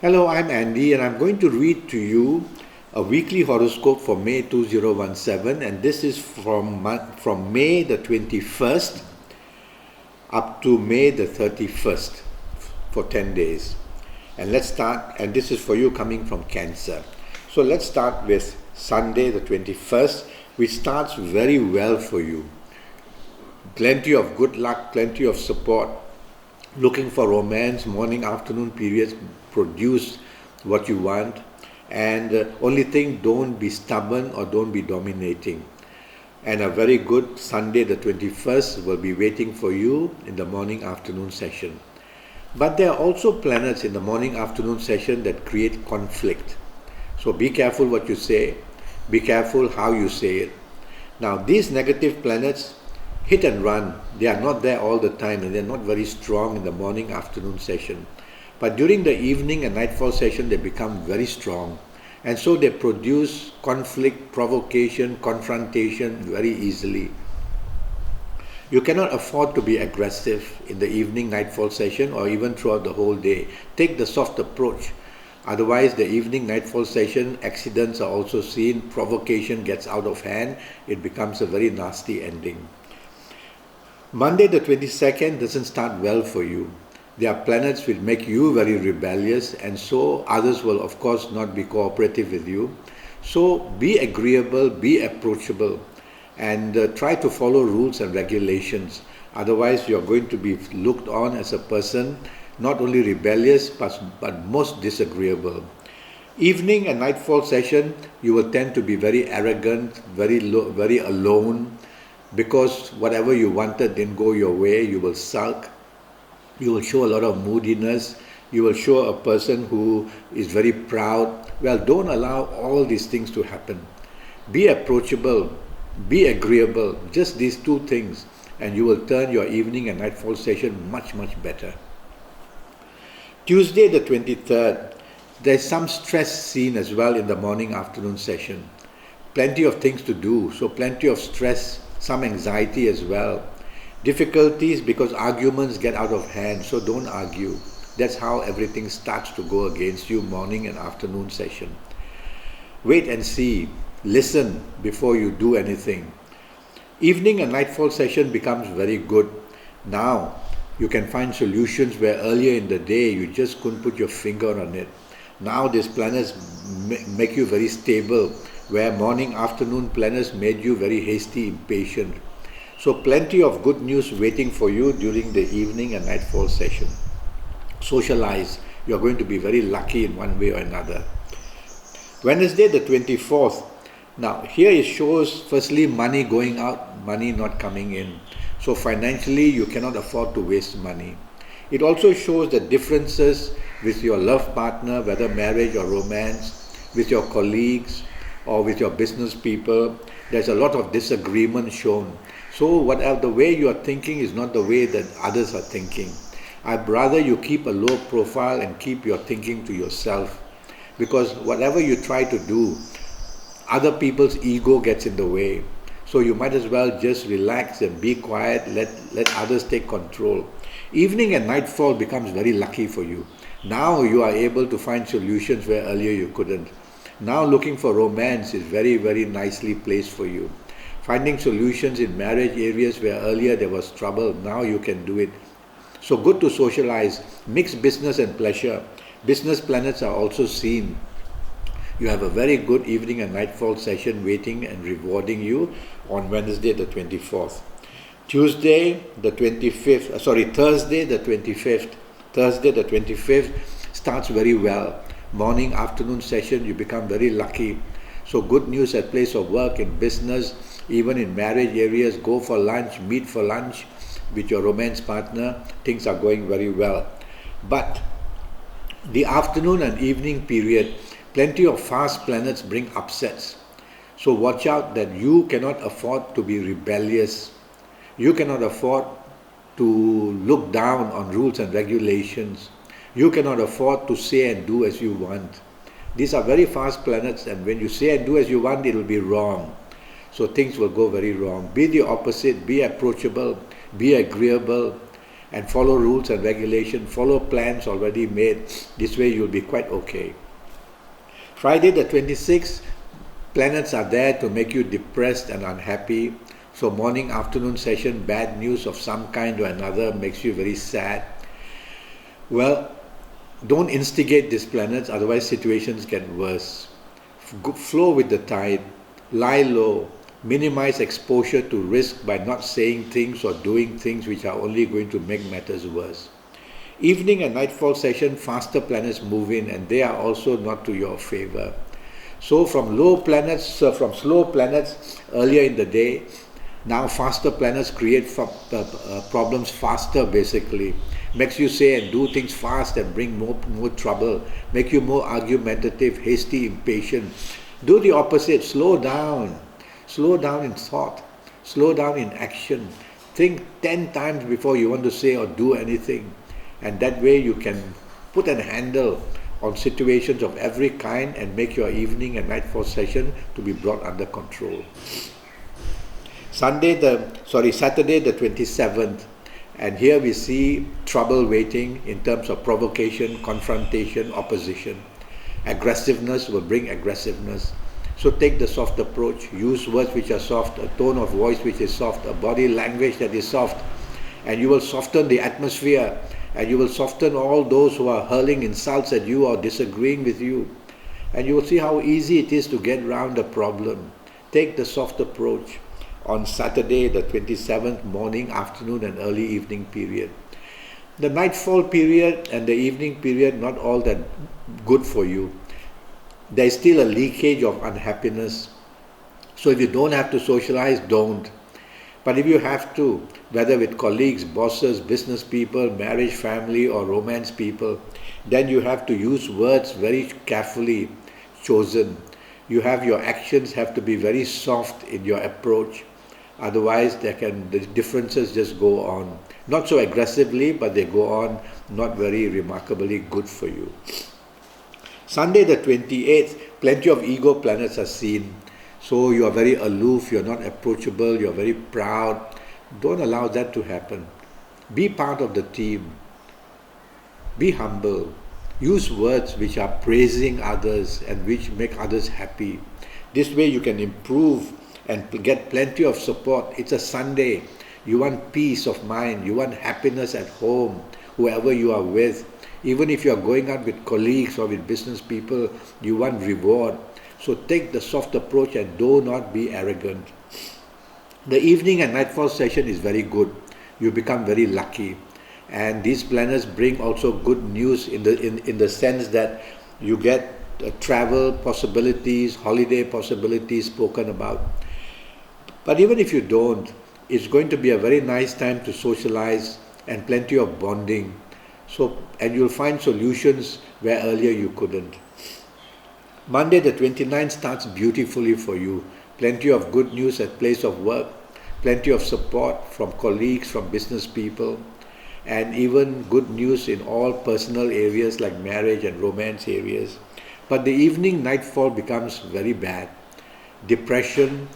Hello, I'm Andy, and I'm going to read to you a weekly horoscope for May 2017, and this is from May the 21st up to May the 31st for 10 days. And let's start, and this is for you coming from Cancer. So let's start with Sunday the 21st, which starts very well for you. Plenty of good luck, plenty of support. Looking for romance, morning, afternoon periods produce what you want. And only thing, don't be stubborn or don't be dominating. And a very good Sunday the 21st will be waiting for you in the morning, afternoon session. But there are also planets in the morning, afternoon session that create conflict. So be careful what you say. Be careful how you say it. Now, these negative planets hit and run. They are not there all the time, and they're not very strong in the morning, afternoon session. But during the evening and nightfall session, they become very strong. And so they produce conflict, provocation, confrontation very easily. You cannot afford to be aggressive in the evening, nightfall session, or even throughout the whole day. Take the soft approach. Otherwise, the evening, nightfall session, accidents are also seen, provocation gets out of hand, it becomes a very nasty ending. Monday the 22nd doesn't start well for you. Their planets will make you very rebellious, and so others will of course not be cooperative with you. So be agreeable, be approachable, and try to follow rules and regulations. Otherwise you're going to be looked on as a person not only rebellious but most disagreeable. Evening and nightfall session, you will tend to be very arrogant, very alone, because whatever you wanted didn't go your way. You will sulk, you will show a lot of moodiness, you will show a person who is very proud. Well, don't allow all these things to happen. Be approachable, be agreeable, just these two things, and you will turn your evening and nightfall session much better. Tuesday the 23rd, there's some stress seen as well in the morning, afternoon session. Plenty of things to do, so plenty of stress, some anxiety as well. Difficulties because arguments get out of hand, so don't argue. That's how everything starts to go against you, morning and afternoon session. Wait and see. Listen before you do anything. Evening and nightfall session becomes very good. Now you can find solutions where earlier in the day you just couldn't put your finger on it. Now these planets make you very stable, where morning, afternoon planets made you very hasty, impatient. So plenty of good news waiting for you during the evening and nightfall session. Socialize. You're going to be very lucky in one way or another. Wednesday the 24th. Now here it shows firstly money going out, money not coming in. So financially you cannot afford to waste money. It also shows the differences with your love partner, whether marriage or romance, with your colleagues or with your business people. There's a lot of disagreement shown. So whatever the way you are thinking is not the way that others are thinking. I'd rather you keep a low profile and keep your thinking to yourself, because whatever you try to do, other people's ego gets in the way. So you might as well just relax and be quiet, let others take control. Evening and nightfall becomes very lucky for you. Now you are able to find solutions where earlier you couldn't. Now looking for romance is very nicely placed for you. Finding solutions in marriage areas where earlier there was trouble, now you can do it. So good to socialize, mix business and pleasure. Business planets are also seen. You have a very good evening and nightfall session waiting and rewarding you on Wednesday the 24th. Thursday the 25th starts very well. Morning, afternoon session, you become very lucky. So good news at place of work, in business, even in marriage areas. Go for lunch, meet for lunch with your romance partner. Things are going very well. But the afternoon and evening period, plenty of fast planets bring upsets. So watch out that you cannot afford to be rebellious. You cannot afford to look down on rules and regulations. You cannot afford to say and do as you want. These are very fast planets, and when you say and do as you want, it will be wrong. So things will go very wrong. Be the opposite, be approachable, be agreeable, and follow rules and regulations, follow plans already made. This way you'll be quite okay. Friday the 26th, planets are there to make you depressed and unhappy. So morning, afternoon session, bad news of some kind or another makes you very sad. Well, don't instigate these planets, otherwise situations get worse. Flow with the tide, lie low, minimize exposure to risk by not saying things or doing things which are only going to make matters worse. Evening and nightfall session, faster planets move in and they are also not to your favor. So from slow planets earlier in the day, now faster planets create problems faster basically. Makes you say and do things fast and bring more trouble. Make you more argumentative, hasty, impatient. Do the opposite, slow down. Slow down in thought. Slow down in action. Think 10 times before you want to say or do anything. And that way you can put a handle on situations of every kind and make your evening and nightfall session to be brought under control. Saturday the 27th, and here we see trouble waiting in terms of provocation, confrontation, opposition. Aggressiveness will bring aggressiveness. So take the soft approach, use words which are soft, a tone of voice which is soft, a body language that is soft, and you will soften the atmosphere. And you will soften all those who are hurling insults at you or disagreeing with you. And you will see how easy it is to get around a problem. Take the soft approach on Saturday, the 27th, morning, afternoon and early evening period. The nightfall period and the evening period, not all that good for you. There is still a leakage of unhappiness. So if you don't have to socialize, don't. But if you have to, whether with colleagues, bosses, business people, marriage, family or romance people, then you have to use words very carefully chosen. Your actions have to be very soft in your approach. Otherwise, the differences just go on. Not so aggressively, but they go on not very remarkably good for you. Sunday the 28th, plenty of ego planets are seen. So you are very aloof, you're not approachable, you're very proud. Don't allow that to happen. Be part of the team. Be humble. Use words which are praising others and which make others happy. This way you can improve and get plenty of support. It's a Sunday. You want peace of mind. You want happiness at home, whoever you are with. Even if you are going out with colleagues or with business people, you want reward. So take the soft approach and do not be arrogant. The evening and nightfall session is very good. You become very lucky. And these planets bring also good news in the sense that you get travel possibilities, holiday possibilities spoken about. But even if you don't, it's going to be a very nice time to socialize and plenty of bonding. And you'll find solutions where earlier you couldn't. Monday the 29th starts beautifully for you. Plenty of good news at place of work, plenty of support from colleagues, from business people, and even good news in all personal areas like marriage and romance areas. But the evening nightfall becomes very bad. Depression,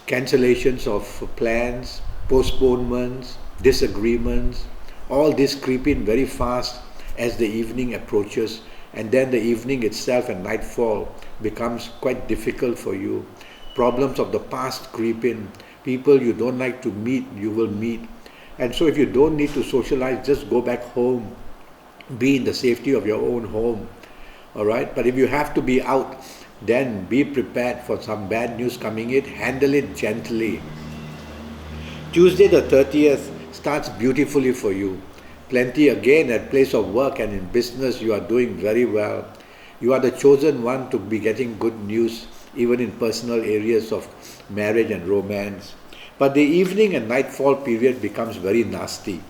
cancellations of plans, postponements, disagreements, all this creep in very fast as the evening approaches. And then the evening itself and nightfall becomes quite difficult for you. Problems of the past creep in. People you don't like to meet, you will meet. And so if you don't need to socialize, just go back home. Be in the safety of your own home. Alright? But if you have to be out, then be prepared for some bad news coming in. Handle it gently. Tuesday the 30th starts beautifully for you. Plenty again at place of work and in business, you are doing very well. You are the chosen one to be getting good news, even in personal areas of marriage and romance. But the evening and nightfall period becomes very nasty.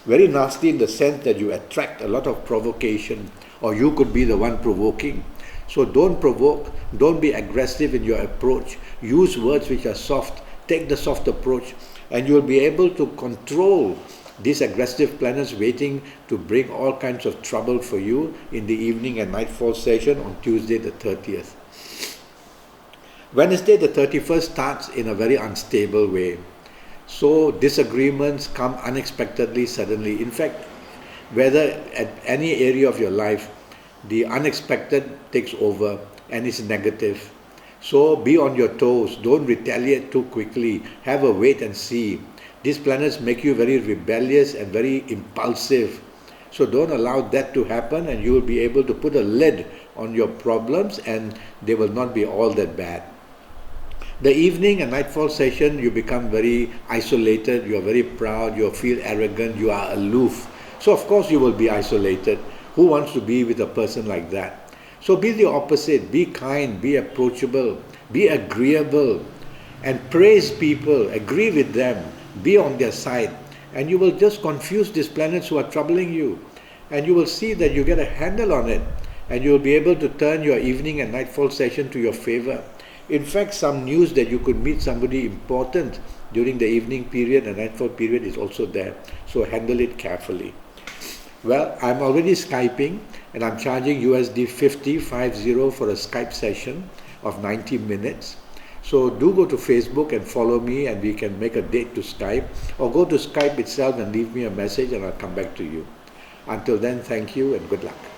Very nasty in the sense that you attract a lot of provocation, or you could be the one provoking. So don't provoke, don't be aggressive in your approach. Use words which are soft. Take the soft approach, and you'll be able to control these aggressive planets waiting to bring all kinds of trouble for you in the evening and nightfall session on Tuesday the 30th. Wednesday the 31st starts in a very unstable way. So disagreements come unexpectedly, suddenly. In fact, whether at any area of your life, the unexpected takes over and is negative. So be on your toes. Don't retaliate too quickly. Have a wait and see. These planets make you very rebellious and very impulsive. So don't allow that to happen, and you will be able to put a lid on your problems, and they will not be all that bad. The evening and nightfall session, you become very isolated, you are very proud, you feel arrogant, you are aloof. So of course you will be isolated. Who wants to be with a person like that? So be the opposite, be kind, be approachable, be agreeable, and praise people, agree with them, be on their side. And you will just confuse these planets who are troubling you. And you will see that you get a handle on it. And you will be able to turn your evening and nightfall session to your favor. In fact, some news that you could meet somebody important during the evening period and nightfall period is also there. So handle it carefully. Well, I'm already Skyping, and I'm charging USD 50 for a Skype session of 90 minutes. So do go to Facebook and follow me, and we can make a date to Skype, or go to Skype itself and leave me a message and I'll come back to you. Until then, thank you and good luck.